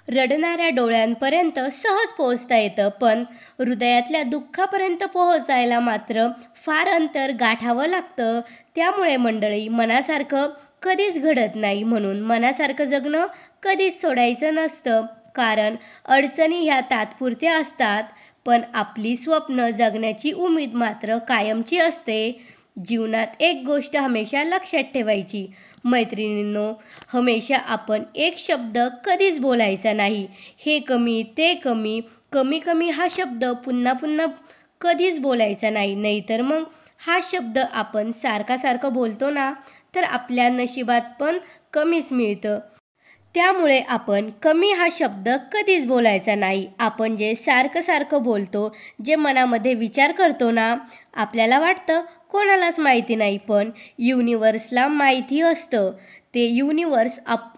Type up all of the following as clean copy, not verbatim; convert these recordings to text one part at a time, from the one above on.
रडणाऱ्या डोळ्यांपर्यंत सहज पोहोचता येतं, पण हृदयातल्या दुःखापर्यंत पोहोचायला मात्र फार अंतर गाठावं लागतं. त्यामुळे मंडळी, मनासारखं कधीच घडत नाही, म्हणून मनासारखं जगणं कधीच सोडायचं नसतं. कारण अडचणी ह्या तात्पुरत्या असतात, पण आपली स्वप्न जगण्याची उमेद मात्र कायमची असते. जीवनात एक गोष्ट हमेशा लक्षात ठेवायची मैत्रिणींनो, हमेशा आपण एक शब्द कधीच बोलायचा नाही. हे कमी, ते कमी, कमी कमी हा शब्द पुन्हा पुन्हा कधीच बोलायचा नाही. नाहीतर मग हा शब्द आपण सारखा बोलतो ना, तर आपल्या नशिबात पण कमीच मिळतं. त्यामुळे आपण कमी हा शब्द कधीच बोलायचा नाही. आपण जे सारखं बोलतो, जे मनामध्ये विचार करतो ना, आपल्याला वाटतं कोणालाच माहिती नाही, पण युनिवर्सला माहिती असतं. ते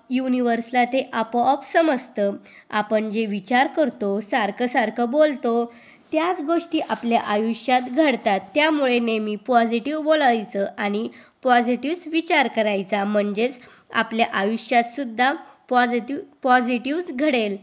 युनिवर्सला ते आपोआप समजतं. आपण जे विचार करतो, सारखं बोलतो, त्याच गोष्टी आपल्या आयुष्यात घडतात. त्यामुळे नेहमी पॉझिटिव्ह बोलायचं आणि पॉझिटिव्ह विचार करायचा, म्हणजेच आपल्या आयुष्यात सुद्धा पॉझिटिव्ह घडेल.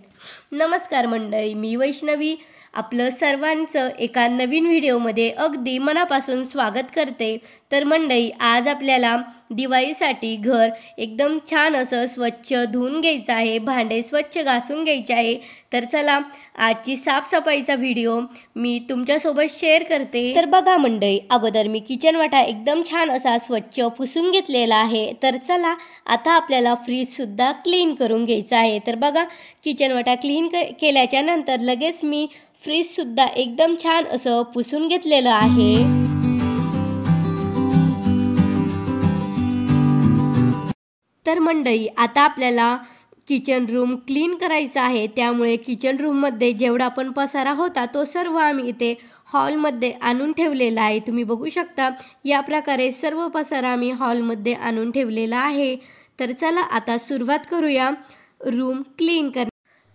नमस्कार मंडळी, मी वैष्णवी आपलं सर्वांचं एका नवीन व्हिडिओमध्ये अगदी मनापासून स्वागत करते. तर मंडळी, आज आपल्याला दिवाळीसाठी घर एकदम छान असं स्वच्छ धुवून घ्यायचं आहे, भांडे स्वच्छ घासून घ्यायचे आहे. तर चला, आजची साफसफाईचा व्हिडिओ मी तुमच्यासोबत शेअर करते. तर बघा मंडळी, अगोदर मी किचन वाटा एकदम छान असा स्वच्छ पुसून घेतलेला आहे. तर चला, आता आपल्याला फ्रीजसुद्धा क्लीन करून घ्यायचं आहे. तर बघा, किचन वाटा क्लीन केल्याच्या नंतर लगेच मी फ्रीजसुद्धा एकदम छान असं पुसून घेतलेलं आहे. तर मंडळी, आता आपल्याला किचन रूम क्लीन करायचा आहे. त्यामुळे किचन रूममध्ये जेवढा पण पसारा होता तो सर्व आम्ही इथे हॉलमध्ये आणून ठेवलेला आहे. तुम्ही बघू शकता, या प्रकारे सर्व पसारा आम्ही हॉलमध्ये आणून ठेवलेला आहे. तर चला, आता सुरुवात करूया रूम क्लीन कर.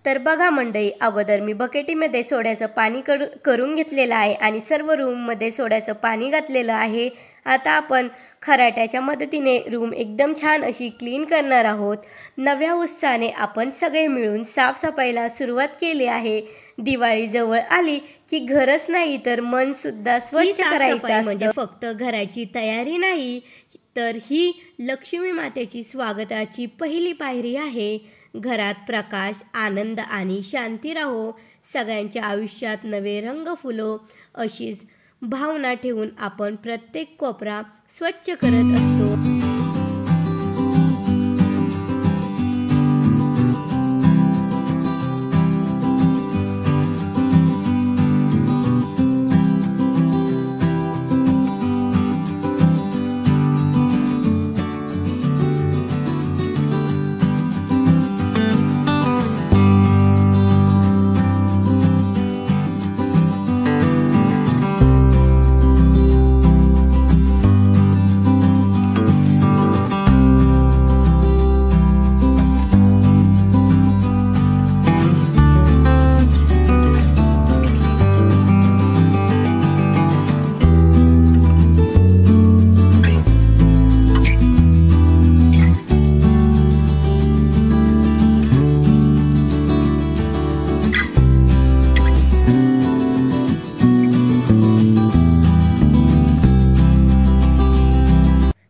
तर बघा मंडळी, अगोदर मी बकेटीमध्ये सोड्याचं पाणी करून घेतलेलं आहे आणि सर्व रूममध्ये सोड्याचं पाणी घातलेलं आहे. आता आपण खराट्याच्या मदतीने रूम एकदम छान अशी क्लीन करणार आहोत. नव्या उत्साहाने आपण सगळे मिळून साफसफाईला सुरुवात केली आहे. दिवाळी जवळ आली की घरच नाही तर मन सुद्धा स्वच्छ करायचं, म्हणजे फक्त घराची तयारी नाही, तर ही लक्ष्मी मातेची स्वागताची पहिली पायरी आहे. घरात प्रकाश, आनंद आणि शांती राहो, सगळ्यांच्या आयुष्यात नवे रंग फुलो, अशीच भावना ठेवून आपण प्रत्येक कोपरा स्वच्छ करत असतो.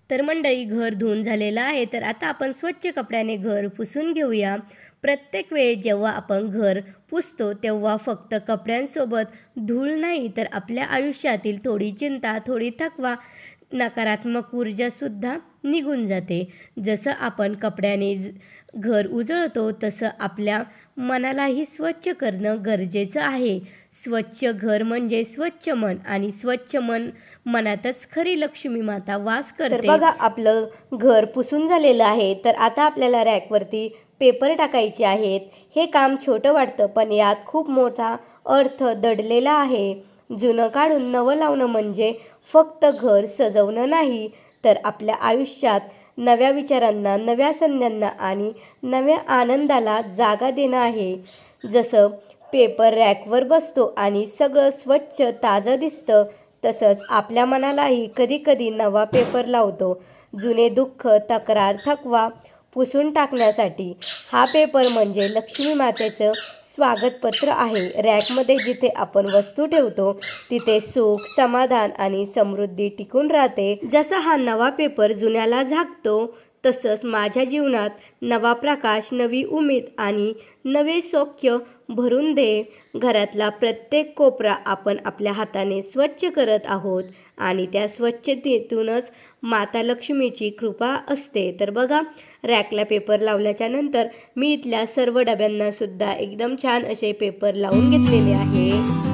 तर मंडळी, घर धुवून झालेलं आहे. तर आता आपण स्वच्छ कपड्याने घर पुसून घेऊया. प्रत्येक वेळी जेव्हा आपण घर पुसतो तेव्हा फक्त कपड्यांसोबत धूळ नाही, तर आपल्या आयुष्यातील थोडी चिंता, थोडी थकवा, नकारात्मक ऊर्जासुद्धा निघून जाते. जसं आपण कपड्याने घर उजळतो तसं आपल्या मनालाही स्वच्छ करणं गरजेचं आहे. स्वच्छ घर म्हणजे स्वच्छ मन, आणि स्वच्छ मनातच खरी लक्ष्मी माता वास करते. तर बघा, आपलं घर पुसून झालेलं आहे. तर आता आपल्याला रॅकवरती पेपर टाकायचे आहेत. हे काम छोटं वाटतं, पण यात खूप मोठा अर्थ दडलेला आहे. जुनं काढून नवं लावणं म्हणजे फक्त घर सजवणं नाही, तर आपल्या आयुष्यात नव्या विचारांना, नव्या संध्यांना आणि नव्या आनंदाला जागा देणं आहे. जसं पेपर रॅकवर बसतो आणि सगळं स्वच्छ ताजं दिसतं, तसंच आपल्या मनालाही कधी कधी नवा पेपर लावतो. जुने दुःख, तक्रार, थकवा पुसून टाकण्यासाठी. हा पेपर म्हणजे लक्ष्मी मातेचं स्वागतपत्र आहे. रॅकमध्ये जिथे आपण वस्तू ठेवतो तिथे सुख, समाधान आणि समृद्धी टिकून राहते. जसा हा नवा पेपर जुन्याला झाकतो तसंच माझ्या जीवनात नवा प्रकाश, नवी उमेद आणि नवे सौख्य भरून दे. घरातला प्रत्येक कोपरा आपण आपल्या हाताने स्वच्छ करत आहोत आणि त्या स्वच्छतेतूनच माता लक्ष्मीची कृपा असते. तर बघा, रॅकला पेपर लावल्याच्या नंतर मी इथल्या सर्व डब्यांना सुद्धा एकदम छान असे पेपर लावून घेतलेले आहे.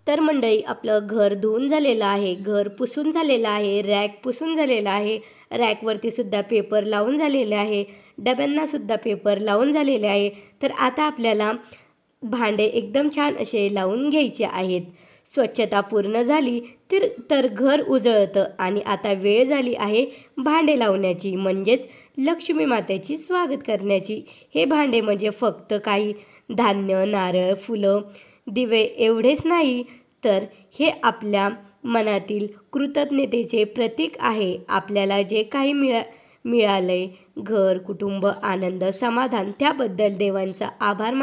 तर मंडळी, आपलं घर धुवून झालेलं आहे, घर पुसून झालेलं आहे, रॅक पुसून झालेला आहे, रॅकवरती सुद्धा पेपर लावून झालेले आहे, डब्यांना सुद्धा पेपर लावून झालेले आहे. तर आता आपल्याला भांडे एकदम छान असे लावून घ्यायचे आहेत. स्वच्छता पूर्ण झाली तर घर उजळतं आणि आता वेळ झाली आहे भांडे लावण्याची, म्हणजेच लक्ष्मी मातेची स्वागत करण्याची. हे भांडे म्हणजे फक्त काही धान्य, नारळ, फुलं, दिवे एवढेच नाही, तर हे आपल्या मनातील कृतज्ञतेचे प्रतीक आहे. आपल्याला जे काही मिळालंय, घर, कुटुंब, आनंद, समाधान, त्याबद्दल देवांचा आभार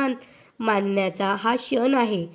मानण्याचा हा क्षण आहे.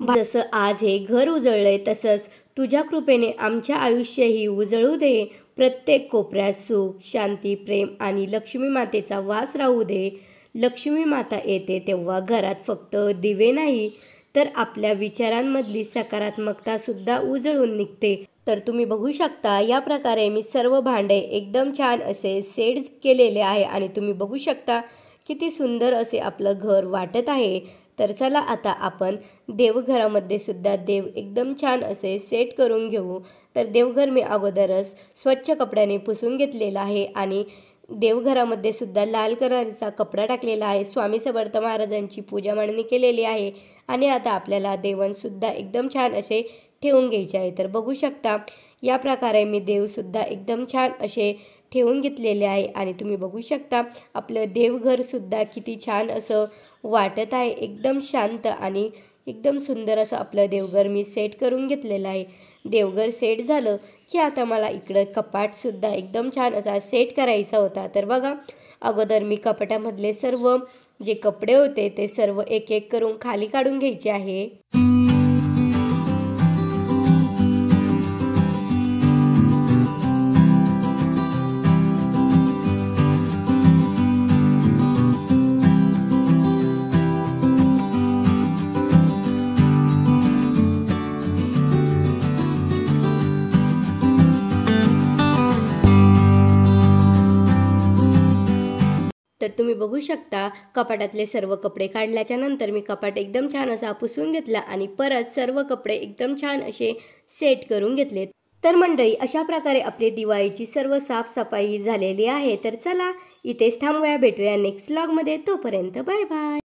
जसं आज हे घर उजळलंय तसंच तुझ्या कृपेने आमच्या आयुष्यही उजळू दे. प्रत्येक कोपऱ्यात सुख, शांती, प्रेम आणि लक्ष्मी मातेचा वास राहू दे. लक्ष्मी माता येते तेव्हा घरात फक्त दिवे नाही तर आपल्या विचारांमधली सकारात्मकता सुद्धा उजळून निघते. तर तुम्ही बघू शकता, या प्रकारे मी सर्व भांडे एकदम छान असे सेट केलेले आहे आणि तुम्ही बघू शकता किती सुंदर असे आपलं घर वाटत आहे. तर चला आता आपण देवघरामध्ये सुद्धा देव एकदम छान असे सेट करून घेऊ. तर देवघर मी अगोदरच स्वच्छ कपड्याने पुसून घेतलेला आहे आणि देवघरामध्ये सुद्धा लाल कलरचा कपडा टाकलेला आहे. स्वामी समर्थ महाराजांची पूजा मांडणी केलेली आहे आणि आता आपल्याला देवांसुद्धा एकदम छान असे ठेवून घ्यायचे आहे. तर बघू शकता, या प्रकारे मी देवसुद्धा एकदम छान असे ठेवून घेतलेले आहे आणि तुम्ही बघू शकता आपलं देवघरसुद्धा किती छान असं वाटत आहे. एकदम शांत आणि एकदम सुंदर असं आपलं देवघर मी सेट करून घेतलेलं आहे. देवघर सेट झालं की आता मला इकडं कपाटसुद्धा एकदम छान असा सेट करायचा होता. तर बघा, अगोदर मी कपाटामधले सर्व जे कपडे होते ते सर्व एक एक करून खाली काढून घ्यायचे आहे. तर तुम्ही बघू शकता, कपाटातले सर्व कपडे काढल्याच्या नंतर मी कपाट एकदम छान असा पुसून घेतला आणि परत सर्व कपडे एकदम छान असे सेट करून घेतलेत. तर मंडळी, अशा प्रकारे आपली दिवाळीची सर्व साफसफाई झालेली आहे. तर चला इथेच थांबूया, भेटूया नेक्स्ट व्लॉगमध्ये. तोपर्यंत बाय बाय.